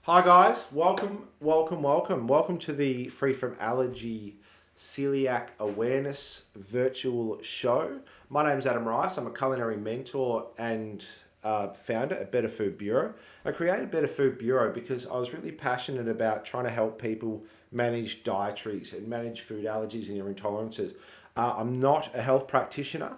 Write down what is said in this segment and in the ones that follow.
Hi guys, welcome to the Free From Allergy Celiac Awareness virtual show. My name's Adam Rice. I'm a culinary mentor and founder at Better Food Bureau. I created Better Food Bureau because I was really passionate about trying to help people manage dietaries and manage food allergies and their intolerances. I'm not a health practitioner.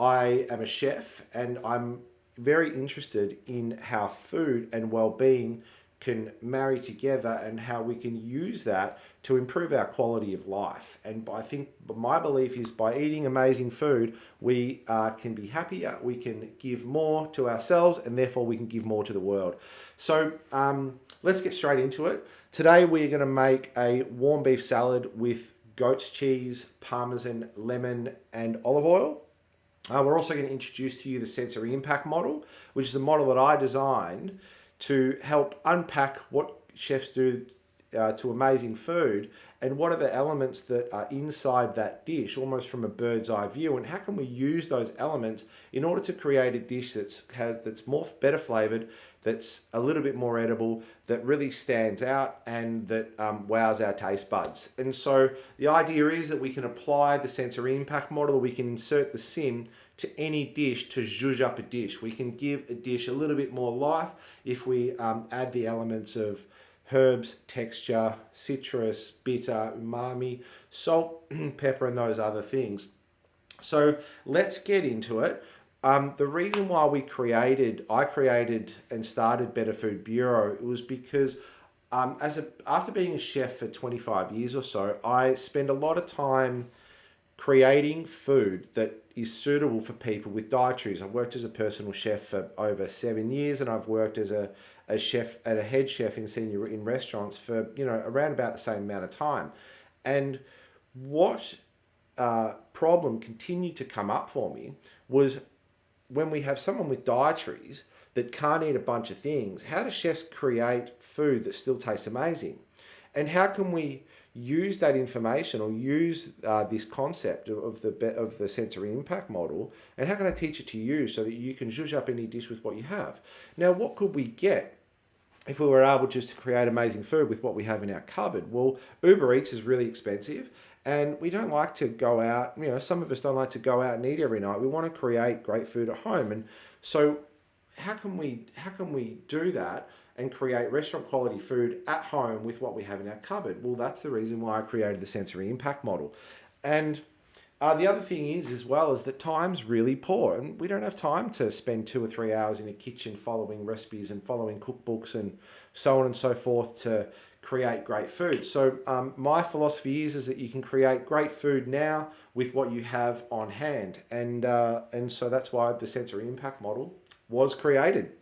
I am a chef and I'm very interested in how food and well-being can marry together and how we can use that to improve our quality of life. And I think my belief is by eating amazing food, we can be happier, we can give more to ourselves, and therefore we can give more to the world. So let's get straight into it. Today we're going to make a warm beef salad with goat's cheese, parmesan, lemon, and olive oil. We're also going to introduce to you the sensory impact model, which is a model that I designed to help unpack what chefs do to amazing food and what are the elements that are inside that dish, almost from a bird's eye view, and how can we use those elements in order to create a dish that's more better flavored, that's a little bit more edible, that really stands out and that wows our taste buds. And so the idea is that we can apply the sensory impact model, we can insert the sim to any dish to zhuzh up a dish. We can give a dish a little bit more life if we add the elements of herbs, texture, citrus, bitter, umami, salt, pepper, and those other things. So let's get into it. The reason why I created and started Better Food Bureau, it was because after being a chef for 25 years or so, I spend a lot of time creating food that is suitable for people with dietaries. I've worked as a personal chef for over 7 years, and I've worked as a chef and a head chef in restaurants for around about the same amount of time. And what problem continued to come up for me was when we have someone with dietaries that can't eat a bunch of things, how do chefs create food that still tastes amazing? And how can we use that information or use this concept of the sensory impact model, and how can I teach it to you so that you can zhuzh up any dish with what you have? Now, what could we get if we were able just to create amazing food with what we have in our cupboard? Well, Uber Eats is really expensive, and we don't like to go out. Some of us don't like to go out and eat every night. We want to create great food at home, and so how can we do that and create restaurant quality food at home with what we have in our cupboard? Well, that's the reason why I created the sensory impact model. And the other thing is, as well, is that time's really poor, and we don't have time to spend 2 or 3 hours in a kitchen following recipes and following cookbooks and so on and so forth to create great food. So my philosophy is that you can create great food now with what you have on hand, and so that's why the sensory impact model was created.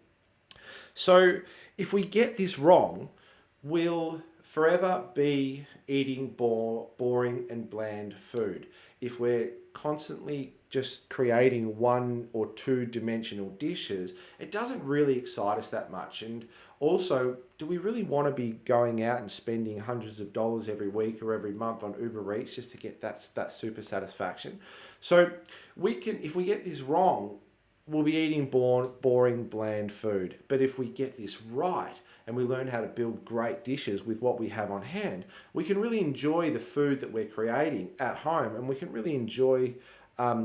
So if we get this wrong, we'll forever be eating boring and bland food. If we're constantly just creating one or two dimensional dishes, it doesn't really excite us that much. And also, do we really want to be going out and spending hundreds of dollars every week or every month on Uber Eats just to get that super satisfaction? So if we get this wrong, we'll be eating boring, bland food. But if we get this right and we learn how to build great dishes with what we have on hand, we can really enjoy the food that we're creating at home, and we can really enjoy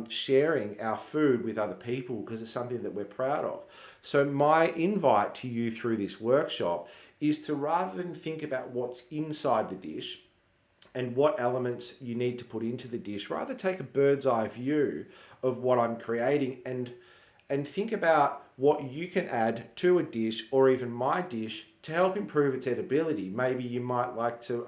sharing our food with other people because it's something that we're proud of. So my invite to you through this workshop is to, rather than think about what's inside the dish and what elements you need to put into the dish, rather take a bird's eye view of what I'm creating and think about what you can add to a dish or even my dish to help improve its edibility. Maybe you might like to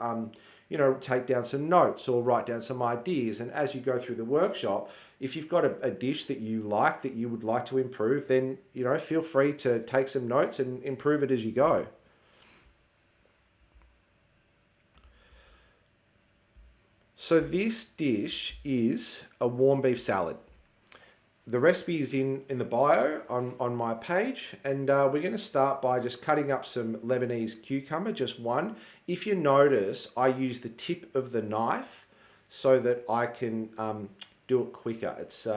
take down some notes or write down some ideas. And as you go through the workshop, if you've got a dish that you like, that you would like to improve, then feel free to take some notes and improve it as you go. So this dish is a warm beef salad. The recipe is in the bio on my page, and we're going to start by just cutting up some Lebanese cucumber, just one. If you notice, I use the tip of the knife so that I can do it quicker. It's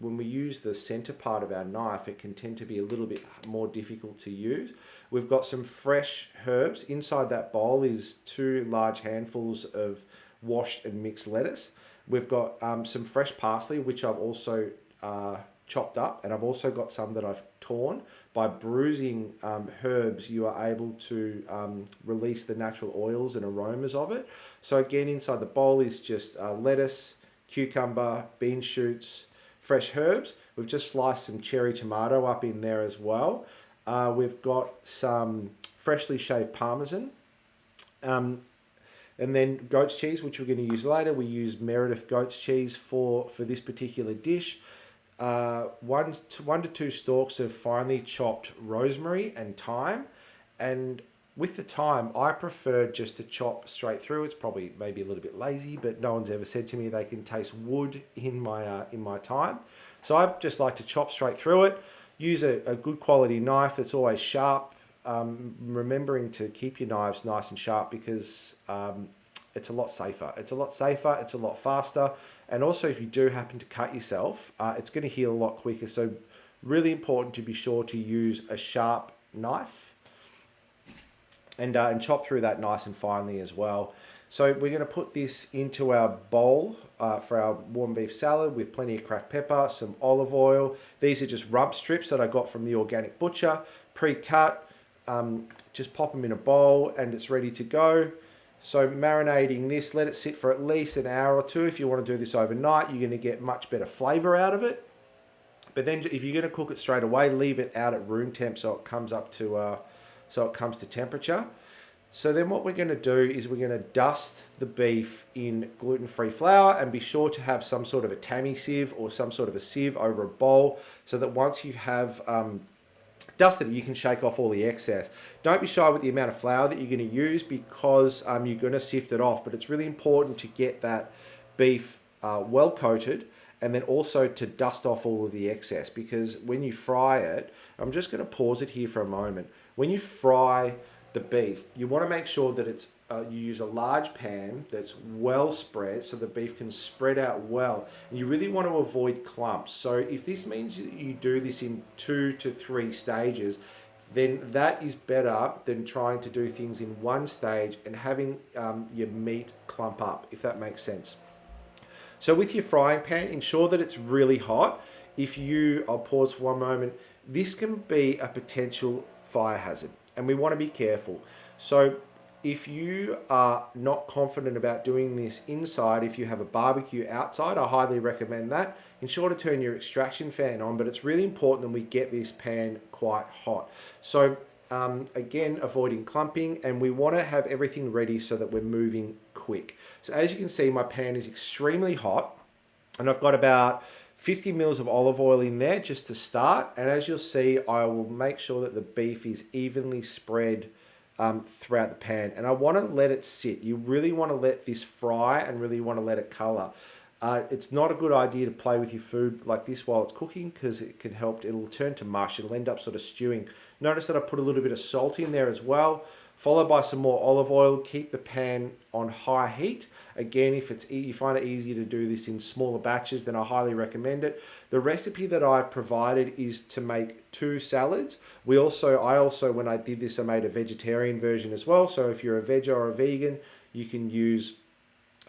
when we use the center part of our knife, it can tend to be a little bit more difficult to use. We've got some fresh herbs. Inside that bowl is 2 large handfuls of washed and mixed lettuce. We've got some fresh parsley, which I've also chopped up, and I've also got some that I've torn. By bruising herbs, you are able to release the natural oils and aromas of it. So again, inside the bowl is just lettuce, cucumber, bean shoots, fresh herbs. We've just sliced some cherry tomato up in there as well. We've got some freshly shaved parmesan. And then goat's cheese, which we're going to use later. We use Meredith goat's cheese for this particular dish. 1 to 2 stalks of finely chopped rosemary and thyme. And with the thyme, I prefer just to chop straight through. It's probably maybe a little bit lazy, but no one's ever said to me they can taste wood in my thyme. So I just like to chop straight through it. Use a good quality knife that's always sharp. Remembering to keep your knives nice and sharp because it's a lot safer. It's a lot faster. And also if you do happen to cut yourself, it's going to heal a lot quicker. So really important to be sure to use a sharp knife and chop through that nice and finely as well. So we're going to put this into our bowl for our warm beef salad with plenty of cracked pepper, some olive oil. These are just rump strips that I got from the organic butcher, pre-cut. Just pop them in a bowl and it's ready to go. So marinating this, let it sit for at least an hour or two. If you want to do this overnight, you're going to get much better flavour out of it. But then if you're going to cook it straight away, leave it out at room temp so it comes up to temperature. So then what we're going to do is we're going to dust the beef in gluten-free flour and be sure to have some sort of a tammy sieve or some sort of a sieve over a bowl so that once you have dusted it, you can shake off all the excess. Don't be shy with the amount of flour that you're going to use because you're going to sift it off, but it's really important to get that beef well coated and then also to dust off all of the excess because when you fry it, I'm just going to pause it here for a moment. When you fry the beef, you want to make sure that it's you use a large pan that's well spread so the beef can spread out well. And you really want to avoid clumps. So if this means that you do this in 2 to 3 stages, then that is better than trying to do things in one stage and having your meat clump up, if that makes sense. So with your frying pan, ensure that it's really hot. I'll pause for one moment, this can be a potential fire hazard and we want to be careful. So if you are not confident about doing this inside, if you have a barbecue outside, I highly recommend that. Ensure to turn your extraction fan on, but it's really important that we get this pan quite hot. So again, avoiding clumping, and we want to have everything ready so that we're moving quick. So as you can see, my pan is extremely hot and I've got about 50 mils of olive oil in there just to start. And as you'll see, I will make sure that the beef is evenly spread throughout the pan, and I want to let it sit. You really want to let this fry and really want to let it color. It's not a good idea to play with your food like this while it's cooking because it'll turn to mush. It'll end up sort of stewing. Notice that I put a little bit of salt in there as well, followed by some more olive oil. Keep the pan on high heat. Again, if you find it easier to do this in smaller batches, then I highly recommend it. The recipe that I've provided is to make 2 salads. I also, when I did this, I made a vegetarian version as well. So if you're a veg or a vegan, you can use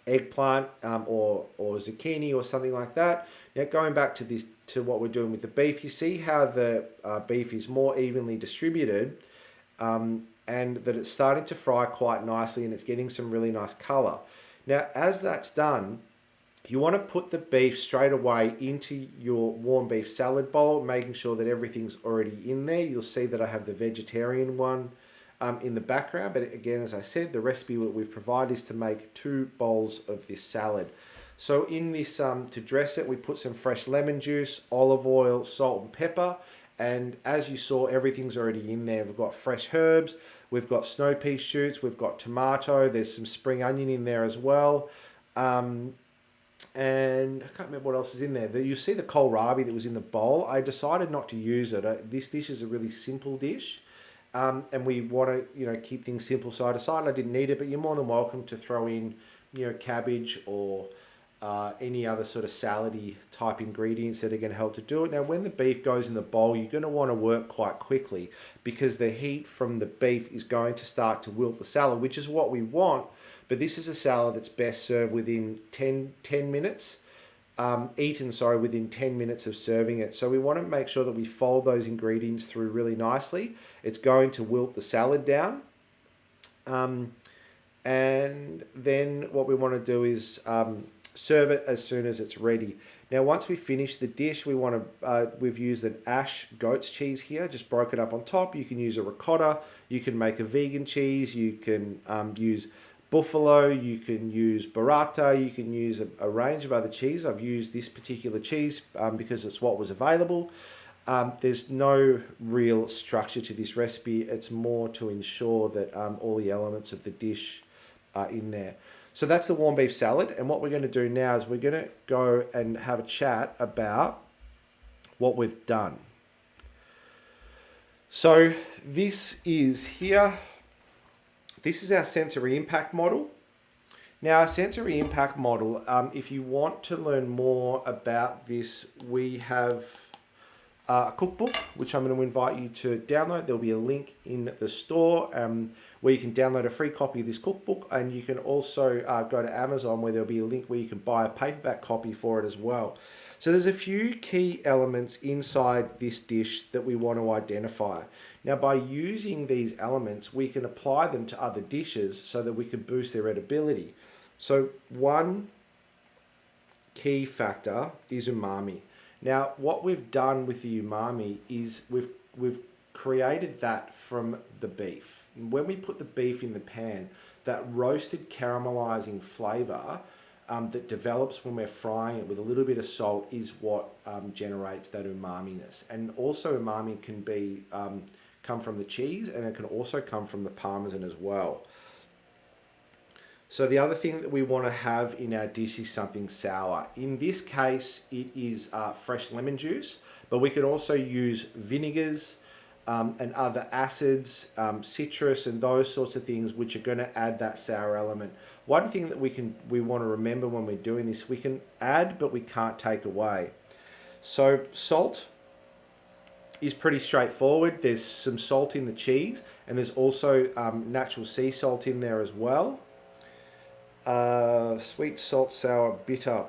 eggplant or zucchini or something like that. Now going back to what we're doing with the beef, you see how the beef is more evenly distributed and that it's starting to fry quite nicely and it's getting some really nice color. Now as that's done, you want to put the beef straight away into your warm beef salad bowl, making sure that everything's already in there. You'll see that I have the vegetarian one in the background, but again, as I said, the recipe that we've provided is to make 2 bowls of this salad. So in this, to dress it, we put some fresh lemon juice, olive oil, salt and pepper, and as you saw, everything's already in there. We've got fresh herbs, we've got snow pea shoots, we've got tomato, there's some spring onion in there as well. And I can't remember what else is in there. You see the kohlrabi that was in the bowl. I decided not to use it. This dish is a really simple dish, and we want to keep things simple. So I decided I didn't need it, but you're more than welcome to throw in cabbage or any other sort of salady type ingredients that are going to help to do it. Now, when the beef goes in the bowl, you're going to want to work quite quickly because the heat from the beef is going to start to wilt the salad, which is what we want. But this is a salad that's best served within 10 minutes, within 10 minutes of serving it. So we want to make sure that we fold those ingredients through really nicely. It's going to wilt the salad down. And then what we want to do is serve it as soon as it's ready. Now, once we finish the dish, we've used an Ash goat's cheese here, just broke it up on top. You can use a ricotta, you can make a vegan cheese, you can use buffalo, you can use burrata, you can use a range of other cheese. I've used this particular cheese because it's what was available. There's no real structure to this recipe. It's more to ensure that all the elements of the dish are in there. So that's the warm beef salad. And what we're going to do now is we're going to go and have a chat about what we've done. So this is here. This is our sensory impact model. Now, our sensory impact model, if you want to learn more about this, we have a cookbook, which I'm going to invite you to download. There'll be a link in the store where you can download a free copy of this cookbook, and you can also go to Amazon where there'll be a link where you can buy a paperback copy for it as well. So there's a few key elements inside this dish that we want to identify. Now, by using these elements, we can apply them to other dishes so that we can boost their edibility. So one key factor is umami. Now, what we've done with the umami is we've created that from the beef. When we put the beef in the pan, that roasted caramelizing flavour that develops when we're frying it with a little bit of salt is what generates that umami-ness. And also umami can be come from the cheese, and it can also come from the parmesan as well. So the other thing that we want to have in our dish is something sour. In this case, it is fresh lemon juice, but we can also use vinegars and other acids, citrus, and those sorts of things, which are going to add that sour element. One thing that we want to remember when we're doing this, we can add, but we can't take away. So salt is pretty straightforward. There's some salt in the cheese, and there's also natural sea salt in there as well. Sweet, salt, sour, bitter.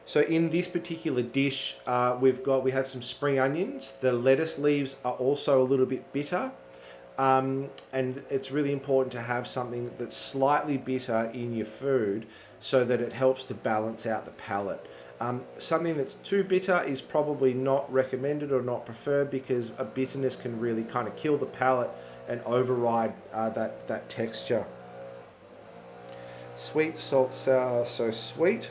So in this particular dish, we had some spring onions. The lettuce leaves are also a little bit bitter. And it's really important to have something that's slightly bitter in your food so that it helps to balance out the palate. Something that's too bitter is probably not recommended or not preferred because a bitterness can really kind of kill the palate and override that texture. Sweet, salt, sour, so sweet.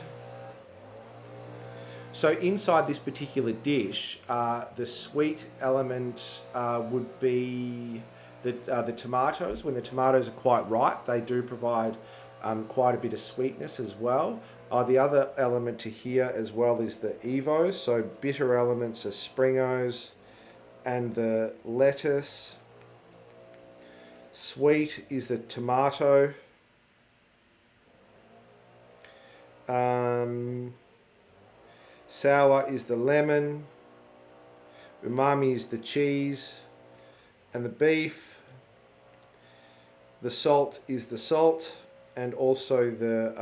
So inside this particular dish, the sweet element would be the tomatoes. When the tomatoes are quite ripe, they do provide quite a bit of sweetness as well. The other element to here as well is the evos. So bitter elements are springos and the lettuce. Sweet is the tomato. Sour is the lemon. Umami is the cheese and the beef. The salt is the salt and also the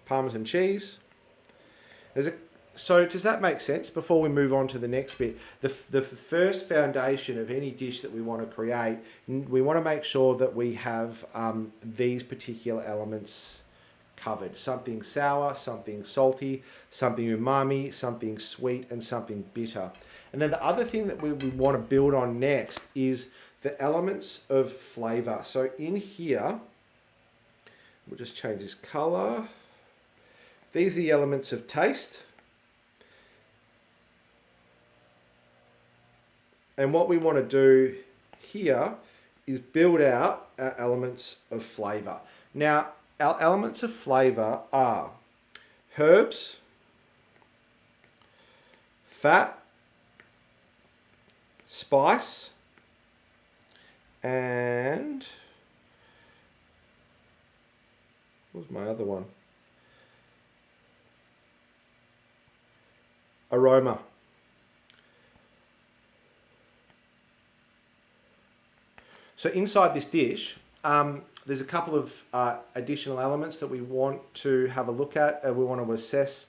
Parmesan cheese. So does that make sense? Before we move on to the next bit, the first foundation of any dish that we want to create, we want to make sure that we have these particular elements covered. Something sour, something salty, something umami, something sweet, and something bitter. And then the other thing that we want to build on next is the elements of flavour. So in here, we'll just change this colour. These are the elements of taste. And what we want to do here is build out our elements of flavour. Now, our elements of flavour are herbs, fat, spice, and What was my other one? Aroma. So inside this dish, there's a couple of additional elements that we want to have a look at. We want to assess,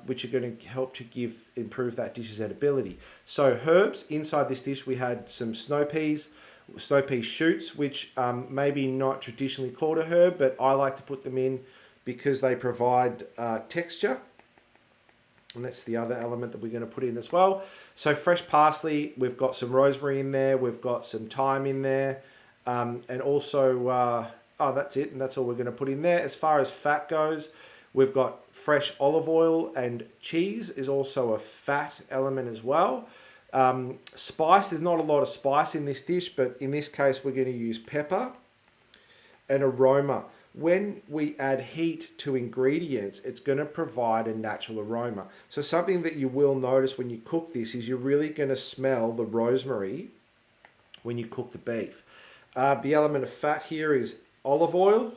which are going to help to improve that dish's edibility. So herbs, inside this dish we had some snow pea shoots, which maybe not traditionally called a herb, but I like to put them in because they provide texture. And that's the other element that we're going to put in as well. So fresh parsley, we've got some rosemary in there, we've got some thyme in there, and also, that's it, and that's all we're going to put in there. As far as fat goes, we've got fresh olive oil, and cheese is also a fat element as well. Spice, there's not a lot of spice in this dish, but in this case we're going to use pepper. And aroma. When we add heat to ingredients, it's going to provide a natural aroma. So something that you will notice when you cook this is you're really going to smell the rosemary when you cook the beef. The element of fat here is olive oil,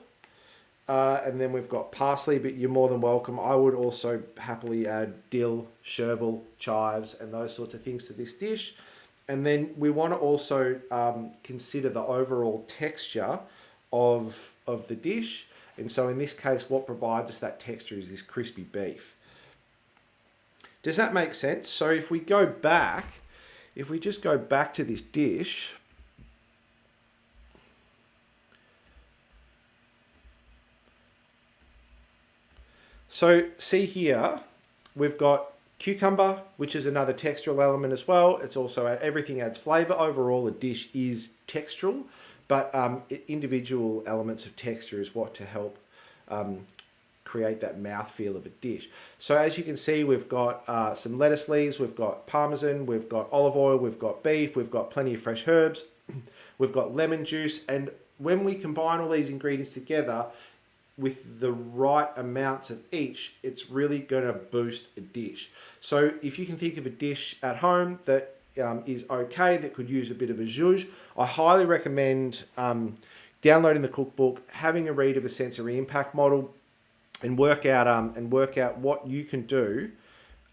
and then we've got parsley, but you're more than welcome. I would also happily add dill, chervil, chives, and those sorts of things to this dish. And then we want to also consider the overall texture of the dish. And so in this case, what provides us that texture is this crispy beef. Does that make sense? So if we just go back to this dish, so see here, we've got cucumber, which is another textural element as well. It's also, everything adds flavour. Overall, a dish is textural, but individual elements of texture is what to help create that mouthfeel of a dish. So as you can see, we've got some lettuce leaves, we've got parmesan, we've got olive oil, we've got beef, we've got plenty of fresh herbs, we've got lemon juice, and when we combine all these ingredients together with the right amounts of each, it's really going to boost a dish. So if you can think of a dish at home that is okay, that could use a bit of a zhuzh, I highly recommend downloading the cookbook, having a read of the sensory impact model, and work out what you can do,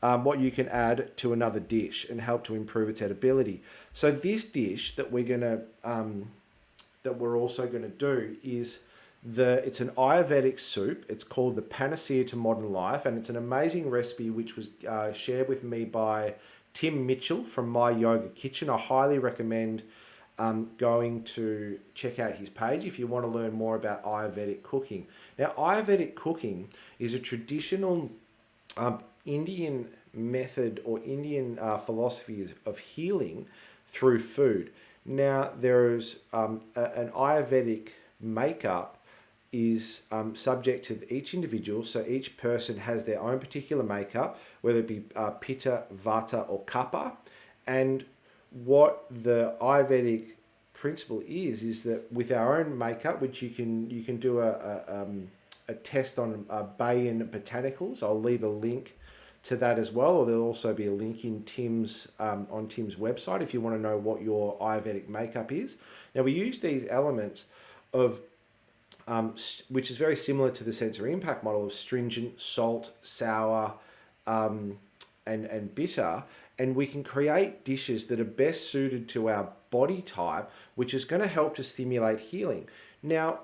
what you can add to another dish and help to improve its edibility. So this dish that we're also gonna do is it's an Ayurvedic soup. It's called the Panacea to Modern Life, and it's an amazing recipe which was shared with me by Tim Mitchell from My Yoga Kitchen. I highly recommend going to check out his page if you want to learn more about Ayurvedic cooking. Now, Ayurvedic cooking is a traditional Indian method or Indian philosophy of healing through food. Now, there's an Ayurvedic makeup is subject to each individual, so each person has their own particular makeup, whether it be Pitta, Vata or Kapha. And what the Ayurvedic principle is that with our own makeup, which you can do a test on Bayan botanicals. I'll leave a link to that as well, or there'll also be a link in Tim's on Tim's website if you want to know what your Ayurvedic makeup is. Now we use these elements of which is very similar to the sensory impact model of stringent, salt, sour, and bitter, and we can create dishes that are best suited to our body type, which is going to help to stimulate healing. Now,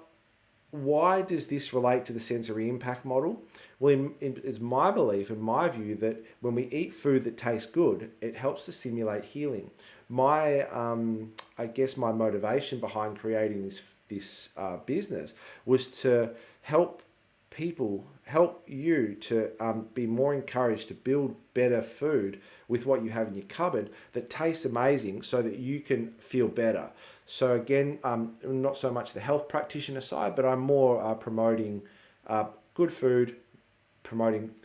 why does this relate to the sensory impact model? Well, it's my belief and my view that when we eat food that tastes good, it helps to stimulate healing. I guess my motivation behind creating this business was to help you to be more encouraged to build better food with what you have in your cupboard that tastes amazing so that you can feel better. So again, not so much the health practitioner side, but I'm more promoting good food,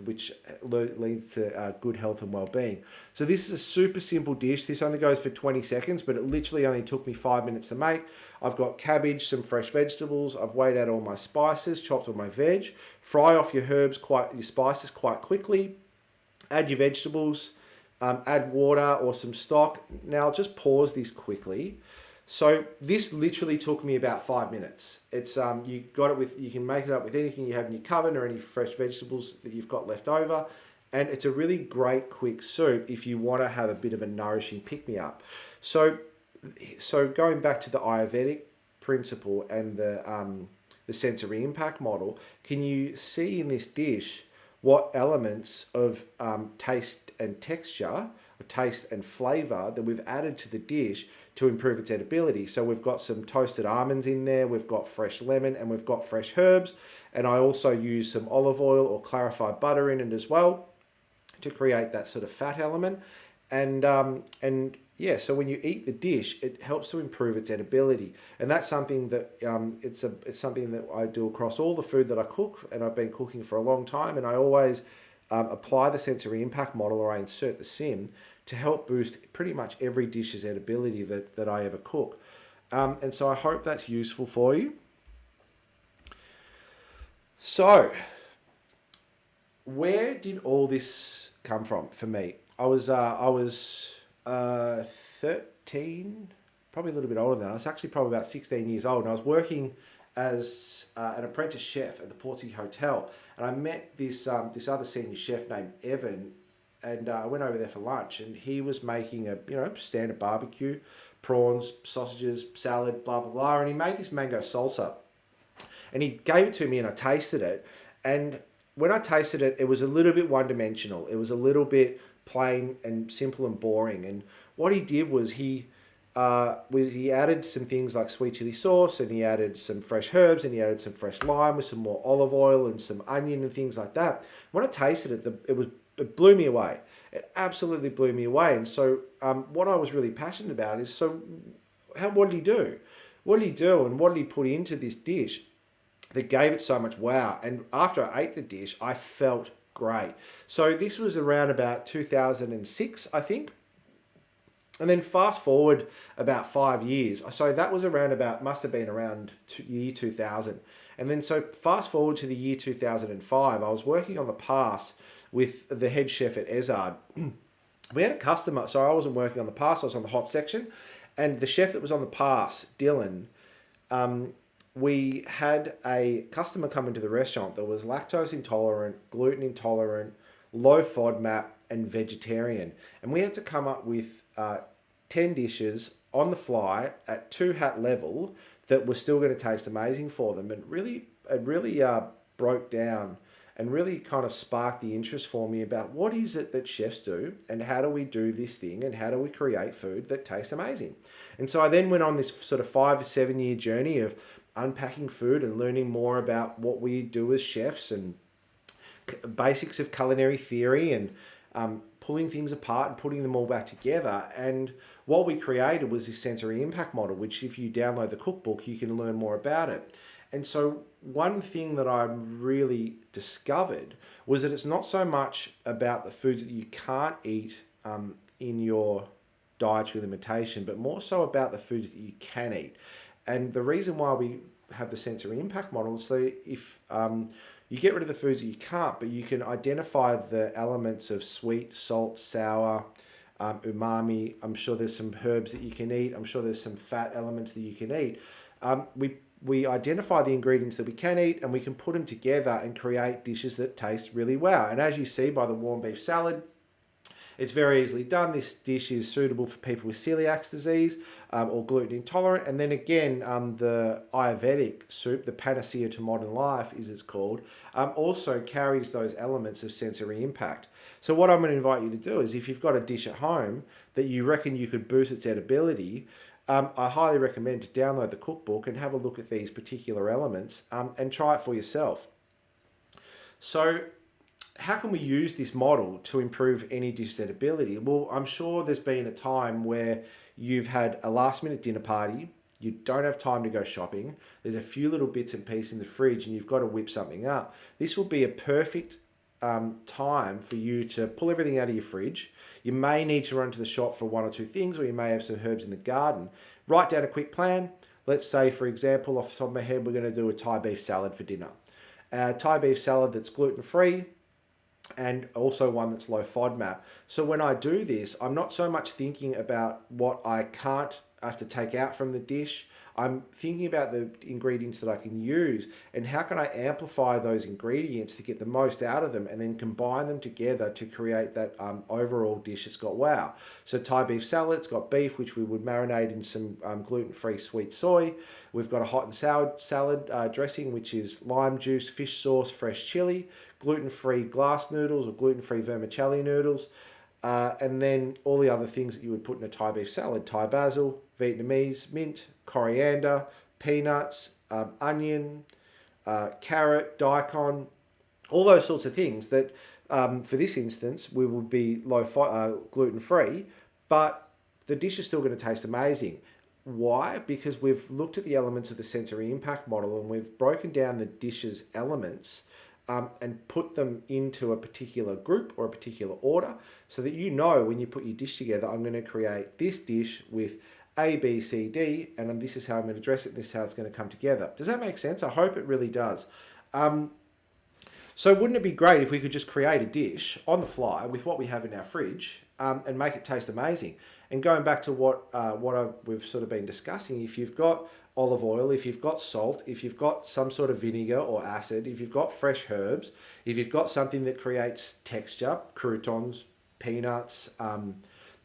which leads to good health and well-being. So this is a super simple dish. This only goes for 20 seconds, but it literally only took me 5 minutes to make. I've got cabbage, some fresh vegetables. I've weighed out all my spices, chopped all my veg. Fry off your your spices quite quickly. Add your vegetables, add water or some stock. Now I'll just pause this quickly. So this literally took me about 5 minutes. It's you can make it up with anything you have in your cupboard or any fresh vegetables that you've got left over, and it's a really great quick soup if you want to have a bit of a nourishing pick me up. So going back to the Ayurvedic principle and the sensory impact model, can you see in this dish what elements of taste and texture, or taste and flavour that we've added to the dish to improve its edibility? So we've got some toasted almonds in there, we've got fresh lemon, and we've got fresh herbs. And I also use some olive oil or clarified butter in it as well to create that sort of fat element. And yeah, so when you eat the dish, it helps to improve its edibility, and that's something that it's something that I do across all the food that I cook, and I've been cooking for a long time, and I always apply the sensory impact model, or I insert the sim to help boost pretty much every dish's edibility that I ever cook, and so I hope that's useful for you. So, where did all this come from for me? I was 13, probably a little bit older than that. I was actually probably about 16 years old, and I was working as an apprentice chef at the Portsea Hotel, and I met this other senior chef named Evan, and I went over there for lunch, and he was making a standard barbecue, prawns, sausages, salad, blah blah blah, and he made this mango salsa, and he gave it to me, and I tasted it, and when I tasted it, it was a little bit one-dimensional. It was a little bit plain and simple and boring. And what he did was he added some things like sweet chili sauce, and he added some fresh herbs, and he added some fresh lime with some more olive oil and some onion and things like that. When I tasted it, it blew me away. It absolutely blew me away. And so what I was really passionate about is, what did he do? What did he do, and what did he put into this dish that gave it so much wow? And after I ate the dish, I felt great. So this was around about 2006, I think. And then fast forward about 5 years. So that was must have been around year 2000. And then so fast forward to the year 2005, I was working on the pass with the head chef at Ezard. We had a customer, so I wasn't working on the pass, I was on the hot section. And the chef that was on the pass, Dylan, we had a customer come into the restaurant that was lactose intolerant, gluten intolerant, low FODMAP, and vegetarian. And we had to come up with 10 dishes on the fly at 2-hat level that were still going to taste amazing for them. And it really broke down and really kind of sparked the interest for me about what is it that chefs do, and how do we do this thing, and how do we create food that tastes amazing. And so I then went on this sort of 5 or 7 year journey of unpacking food and learning more about what we do as chefs, and basics of culinary theory, and pulling things apart and putting them all back together. And what we created was this sensory impact model, which if you download the cookbook, you can learn more about it. And so one thing that I really discovered was that it's not so much about the foods that you can't eat in your dietary limitation, but more so about the foods that you can eat. And the reason why we have the sensory impact model is so if you get rid of the foods that you can't, but you can identify the elements of sweet, salt, sour, umami. I'm sure there's some herbs that you can eat. I'm sure there's some fat elements that you can eat. We identify the ingredients that we can eat, and we can put them together and create dishes that taste really well. And as you see by the warm beef salad, it's very easily done. This dish is suitable for people with celiac disease or gluten intolerant. And then again, the Ayurvedic soup, the panacea to modern life, as it's called, also carries those elements of sensory impact. So what I'm going to invite you to do is, if you've got a dish at home that you reckon you could boost its edibility, I highly recommend to download the cookbook and have a look at these particular elements and try it for yourself. So how can we use this model to improve any dish edibility? Well, I'm sure there's been a time where you've had a last minute dinner party, you don't have time to go shopping, there's a few little bits and pieces in the fridge, and you've got to whip something up. This will be a perfect time for you to pull everything out of your fridge. You may need to run to the shop for one or two things, or you may have some herbs in the garden. Write down a quick plan. Let's say, for example, off the top of my head, we're going to do a Thai beef salad for dinner. Thai beef salad that's gluten-free, and also one that's low FODMAP. So when I do this, I'm not so much thinking about what I can't I have to take out from the dish. I'm thinking about the ingredients that I can use and how can I amplify those ingredients to get the most out of them and then combine them together to create that overall dish that's got wow. So Thai beef salad's got beef, which we would marinate in some gluten-free sweet soy. We've got a hot and sour salad dressing, which is lime juice, fish sauce, fresh chili, gluten-free glass noodles or gluten-free vermicelli noodles. And then all the other things that you would put in a Thai beef salad: Thai basil, Vietnamese mint, coriander, peanuts, onion, carrot, daikon, all those sorts of things that for this instance we would be gluten-free, but the dish is still going to taste amazing. Why? Because we've looked at the elements of the sensory impact model and we've broken down the dish's elements and put them into a particular group or a particular order so that you know when you put your dish together, I'm going to create this dish with A, B, C, D, and this is how I'm going to dress it, this is how it's going to come together. Does that make sense? I hope it really does. So wouldn't it be great if we could just create a dish on the fly with what we have in our fridge and make it taste amazing? And going back to what we've sort of been discussing, if you've got olive oil, if you've got salt, if you've got some sort of vinegar or acid, if you've got fresh herbs, if you've got something that creates texture, croutons, peanuts,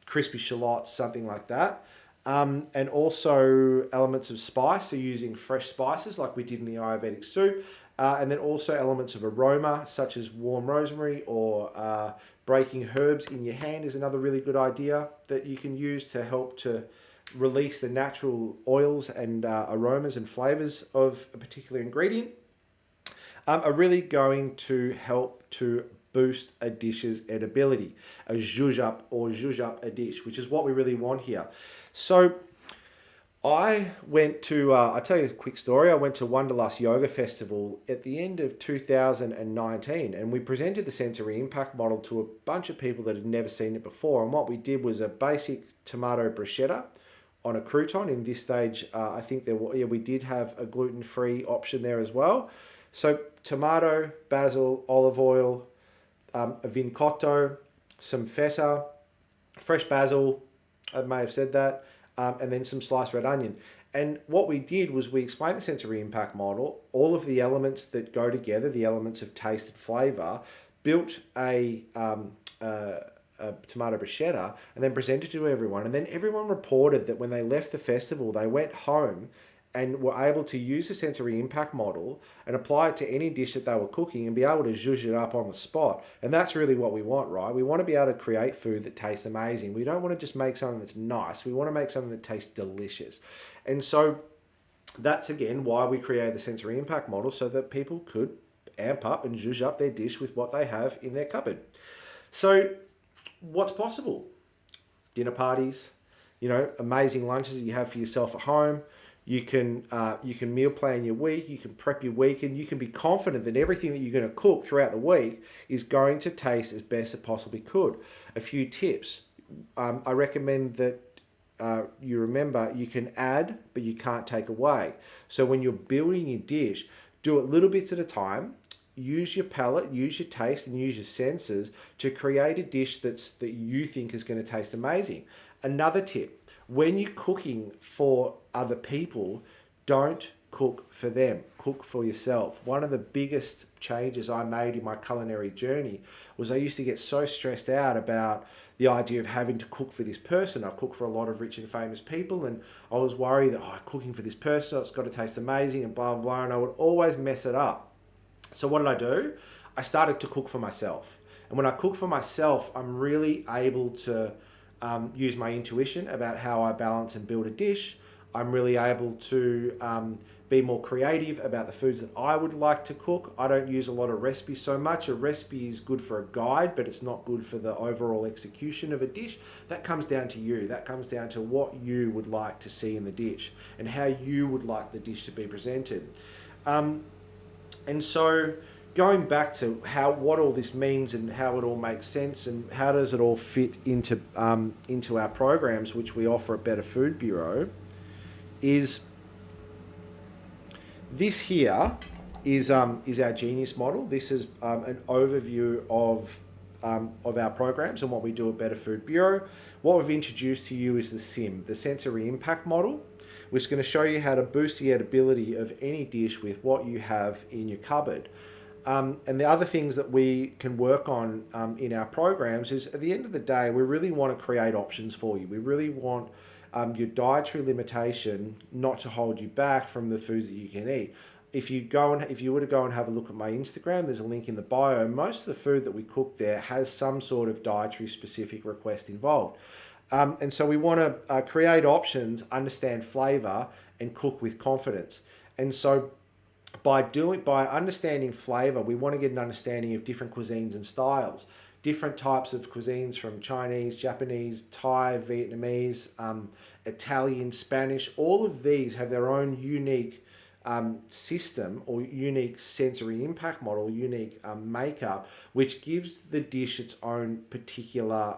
crispy shallots, something like that, and also elements of spice, so using fresh spices like we did in the Ayurvedic soup, and then also elements of aroma such as warm rosemary or breaking herbs in your hand is another really good idea that you can use to help to release the natural oils and aromas and flavors of a particular ingredient, are really going to help to boost a dish's edibility, a zhuzh up a dish, which is what we really want here. So I went to, I'll tell you a quick story. I went to Wanderlust Yoga Festival at the end of 2019 and we presented the sensory impact model to a bunch of people that had never seen it before. And what we did was a basic tomato bruschetta on a crouton. In this stage, I think we did have a gluten-free option there as well. So tomato, basil, olive oil, a vincotto, some feta, fresh basil, I may have said that, and then some sliced red onion. And what we did was we explained the sensory impact model, all of the elements that go together, the elements of taste and flavour, built a tomato bruschetta and then presented to everyone. And then everyone reported that when they left the festival, they went home and were able to use the sensory impact model and apply it to any dish that they were cooking and be able to zhuzh it up on the spot. And that's really what we want, right? We want to be able to create food that tastes amazing. We don't want to just make something that's nice. We want to make something that tastes delicious. And so that's, again, why we created the sensory impact model, so that people could amp up and zhuzh up their dish with what they have in their cupboard. So what's possible? Dinner parties, amazing lunches that you have for yourself at home. You can meal plan your week. You can prep your week, and you can be confident that everything that you're going to cook throughout the week is going to taste as best it possibly could. A few tips. I recommend that you remember you can add, but you can't take away. So when you're building your dish, do it little bits at a time. Use your palate, use your taste, and use your senses to create a dish that you think is going to taste amazing. Another tip. When you're cooking for other people, don't cook for them. Cook for yourself. One of the biggest changes I made in my culinary journey was I used to get so stressed out about the idea of having to cook for this person. I've cooked for a lot of rich and famous people, and I was worried that, cooking for this person, it's got to taste amazing and blah, blah, blah, and I would always mess it up. So what did I do? I started to cook for myself. And when I cook for myself, I'm really able to use my intuition about how I balance and build a dish. I'm really able to be more creative about the foods that I would like to cook. I don't use a lot of recipes so much. A recipe is good for a guide, but it's not good for the overall execution of a dish. That comes down to you. That comes down to what you would like to see in the dish and how you would like the dish to be presented. And so going back to what all this means and how it all makes sense and how does it all fit into our programs, which we offer at Better Food Bureau, is this here is our Genius model. This is an overview of of our programs and what we do at Better Food Bureau. What we've introduced to you is the SIM, the sensory impact model, which is going to show you how to boost the edibility of any dish with what you have in your cupboard. And the other things that we can work on in our programs is, at the end of the day, we really want to create options for you. We really want your dietary limitation not to hold you back from the foods that you can eat. If you were to go and have a look at my Instagram, there's a link in the bio. Most of the food that we cook there has some sort of dietary specific request involved. And so we want to create options, understand flavour, and cook with confidence. And so by understanding flavour, we want to get an understanding of different cuisines and styles, different types of cuisines from Chinese, Japanese, Thai, Vietnamese, Italian, Spanish. All of these have their own unique system or unique sensory impact model, unique makeup, which gives the dish its own particular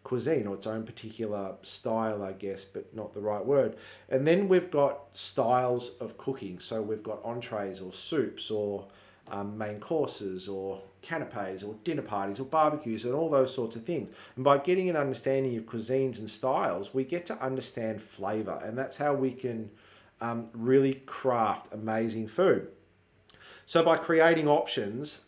cuisine or its own particular style, I guess, but not the right word. And then we've got styles of cooking. So we've got entrees or soups or main courses or canapes or dinner parties or barbecues and all those sorts of things. And by getting an understanding of cuisines and styles, we get to understand flavour, and that's how we can really craft amazing food. So by creating options,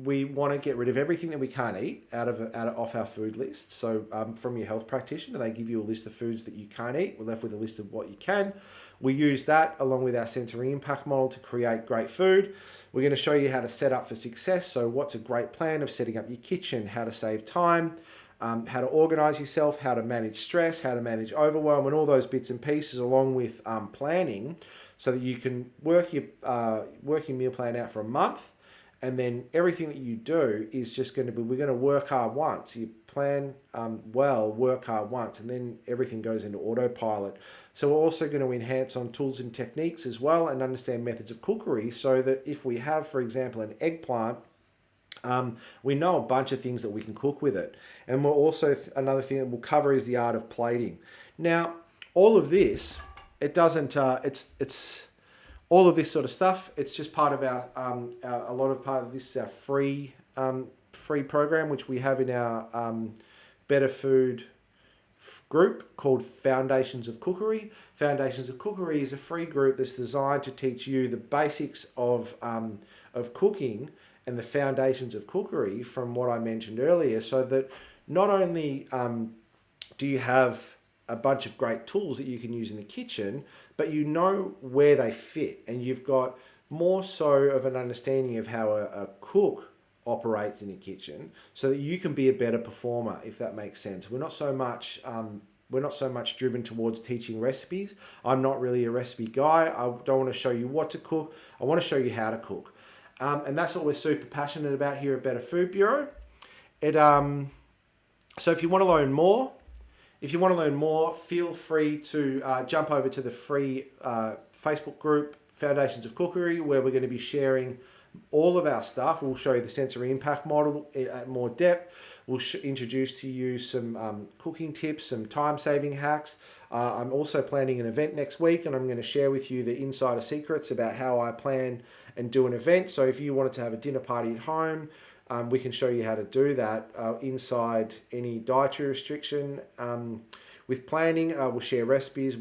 we want to get rid of everything that we can't eat off our food list. So from your health practitioner, they give you a list of foods that you can't eat. We're left with a list of what you can. We use that along with our sensory impact model to create great food. We're going to show you how to set up for success. So what's a great plan of setting up your kitchen, how to save time, how to organize yourself, how to manage stress, how to manage overwhelm, and all those bits and pieces, along with planning, so that you can work your meal plan out for a month, and then everything that you do is just going to be, we're going to work hard once. You plan well, work hard once, and then everything goes into autopilot. So we're also going to enhance on tools and techniques as well, and understand methods of cookery, so that if we have, for example, an eggplant, we know a bunch of things that we can cook with it. And we're also, another thing that we'll cover is the art of plating. Now, all of this, it doesn't, it's all of this sort of stuff. It's just part of a lot of part of this is our free program, which we have in our Better Food group called Foundations of Cookery. Foundations of Cookery is a free group that's designed to teach you the basics of cooking and the foundations of cookery from what I mentioned earlier, so that not only do you have a bunch of great tools that you can use in the kitchen, but you know where they fit, and you've got more so of an understanding of how a cook operates in the kitchen, so that you can be a better performer, if that makes sense. We're not so much driven towards teaching recipes. I'm not really a recipe guy. I don't want to show you what to cook. I want to show you how to cook. And that's what we're super passionate about here at Better Food Bureau. So if you want to learn more, feel free to jump over to the free Facebook group, Foundations of Cookery, where we're going to be sharing all of our stuff. We'll show you the sensory impact model at more depth. We'll introduce to you some cooking tips, some time-saving hacks. I'm also planning an event next week, and I'm going to share with you the insider secrets about how I plan and do an event. So if you wanted to have a dinner party at home, we can show you how to do that inside any dietary restriction. With planning, we'll share recipes.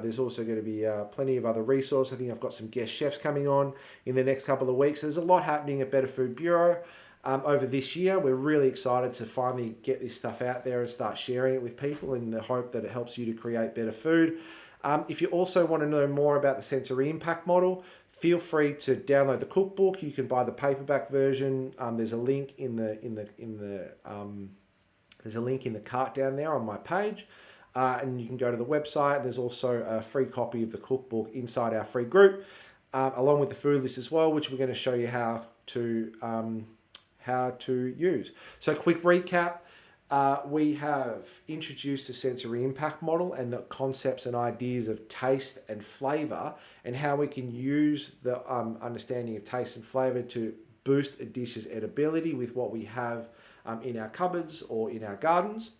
There's also going to be plenty of other resources. I think I've got some guest chefs coming on in the next couple of weeks. There's a lot happening at Better Food Bureau over this year. We're really excited to finally get this stuff out there and start sharing it with people, in the hope that it helps you to create better food. If you also want to know more about the sensory impact model, feel free to download the cookbook. You can buy the paperback version. There's a link in the cart down there on my page, and you can go to the website. There's also a free copy of the cookbook inside our free group, along with the food list as well, which we're going to show you how to use. So, quick recap. We have introduced the sensory impact model and the concepts and ideas of taste and flavour, and how we can use the understanding of taste and flavour to boost a dish's edibility with what we have in our cupboards or in our gardens.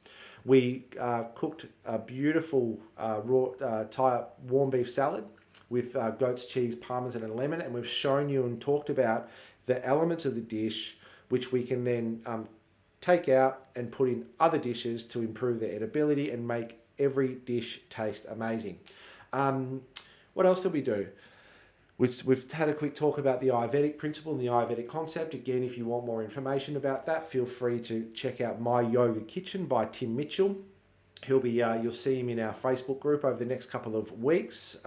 We cooked a beautiful raw Thai warm beef salad with goat's cheese, parmesan and lemon, and we've shown you and talked about the elements of the dish, which we can then take out and put in other dishes to improve their edibility and make every dish taste amazing. What else did we do? We've had a quick talk about the Ayurvedic principle and the Ayurvedic concept. Again, if you want more information about that, feel free to check out My Yoga Kitchen by Tim Mitchell. He'll be you'll see him in our Facebook group over the next couple of weeks.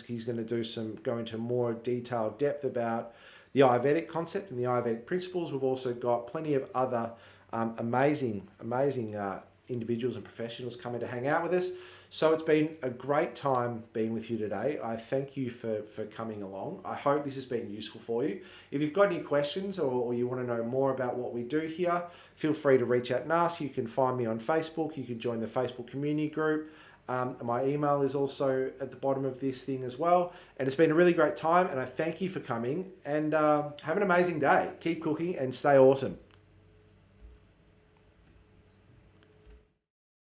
He's going to go into more detailed depth about the Ayurvedic concept and the Ayurvedic principles. We've also got plenty of other amazing individuals and professionals coming to hang out with us. So it's been a great time being with you today. I thank you for coming along. I hope this has been useful for you. If you've got any questions or you want to know more about what we do here, feel free to reach out and ask. You can find me on Facebook. You can join the Facebook community group. My email is also at the bottom of this thing as well. And it's been a really great time, and I thank you for coming. And have an amazing day. Keep cooking and stay awesome.